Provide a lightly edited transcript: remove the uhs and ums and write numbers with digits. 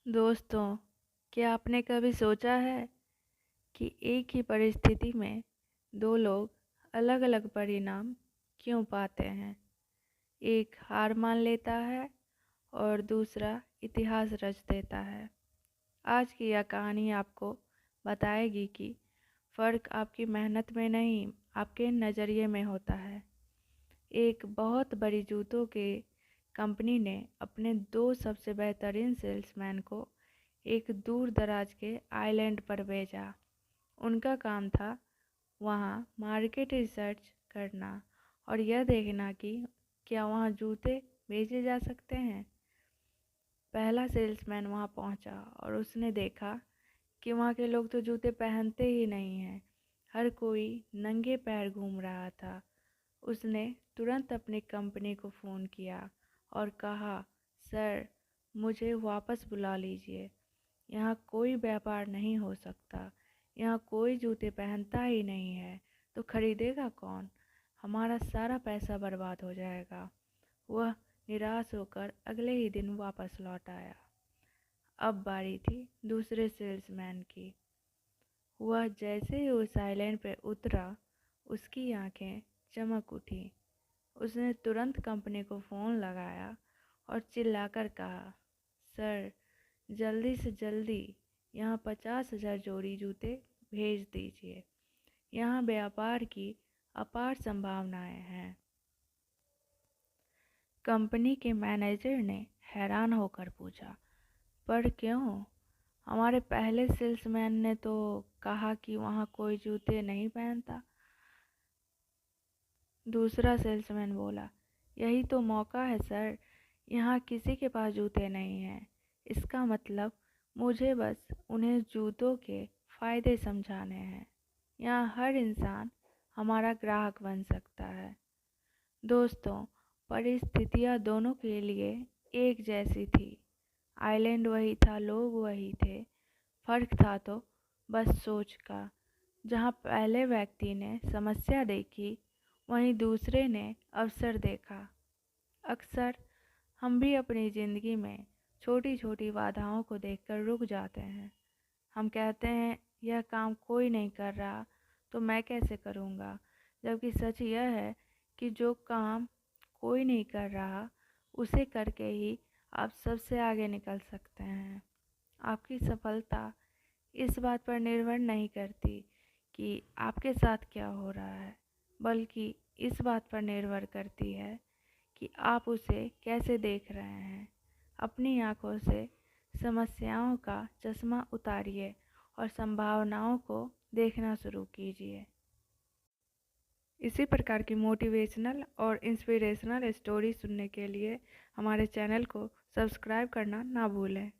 दोस्तों, क्या आपने कभी सोचा है कि एक ही परिस्थिति में दो लोग अलग-अलग परिणाम क्यों पाते हैं? एक हार मान लेता है और दूसरा इतिहास रच देता है। आज की यह कहानी आपको बताएगी कि फ़र्क आपकी मेहनत में नहीं, आपके नज़रिए में होता है। एक बहुत बड़ी जूतों की कंपनी ने अपने दो सबसे बेहतरीन सेल्समैन को एक दूर दराज के आइलैंड पर भेजा। उनका काम था वहाँ मार्केट रिसर्च करना और यह देखना कि क्या वहाँ जूते बेचे जा सकते हैं। पहला सेल्समैन वहाँ पहुँचा और उसने देखा कि वहाँ के लोग तो जूते पहनते ही नहीं हैं। हर कोई नंगे पैर घूम रहा था। उसने तुरंत अपनी कंपनी को फ़ोन किया और कहा, सर, मुझे वापस बुला लीजिए। यहाँ कोई व्यापार नहीं हो सकता। यहाँ कोई जूते पहनता ही नहीं है, तो खरीदेगा कौन? हमारा सारा पैसा बर्बाद हो जाएगा। वह निराश होकर अगले ही दिन वापस लौट आया। अब बारी थी दूसरे सेल्समैन की। वह जैसे ही उस आइलैंड पर उतरा, उसकी आंखें चमक उठी। उसने तुरंत कंपनी को फ़ोन लगाया और चिल्लाकर कहा, सर, जल्दी से जल्दी यहाँ 50,000 जोड़ी जूते भेज दीजिए। यहाँ व्यापार की अपार संभावनाएं हैं। कंपनी के मैनेजर ने हैरान होकर पूछा, पर क्यों? हमारे पहले सेल्समैन ने तो कहा कि वहाँ कोई जूते नहीं पहनता। दूसरा सेल्समैन बोला, यही तो मौका है सर। यहाँ किसी के पास जूते नहीं हैं। इसका मतलब मुझे बस उन्हें जूतों के फ़ायदे समझाने हैं। यहाँ हर इंसान हमारा ग्राहक बन सकता है। दोस्तों, परिस्थितियाँ दोनों के लिए एक जैसी थी। आइलैंड वही था, लोग वही थे। फ़र्क था तो बस सोच का। जहाँ पहले व्यक्ति ने समस्या देखी, वहीं दूसरे ने अवसर देखा। अक्सर हम भी अपनी ज़िंदगी में छोटी छोटी बाधाओं को देखकर रुक जाते हैं। हम कहते हैं, यह काम कोई नहीं कर रहा तो मैं कैसे करूँगा। जबकि सच यह है कि जो काम कोई नहीं कर रहा, उसे करके ही आप सबसे आगे निकल सकते हैं। आपकी सफलता इस बात पर निर्भर नहीं करती कि आपके साथ क्या हो रहा है, बल्कि इस बात पर निर्भर करती है कि आप उसे कैसे देख रहे हैं। अपनी आँखों से समस्याओं का चश्मा उतारिए और संभावनाओं को देखना शुरू कीजिए। इसी प्रकार की मोटिवेशनल और इंस्पिरेशनल स्टोरी सुनने के लिए हमारे चैनल को सब्सक्राइब करना ना भूलें।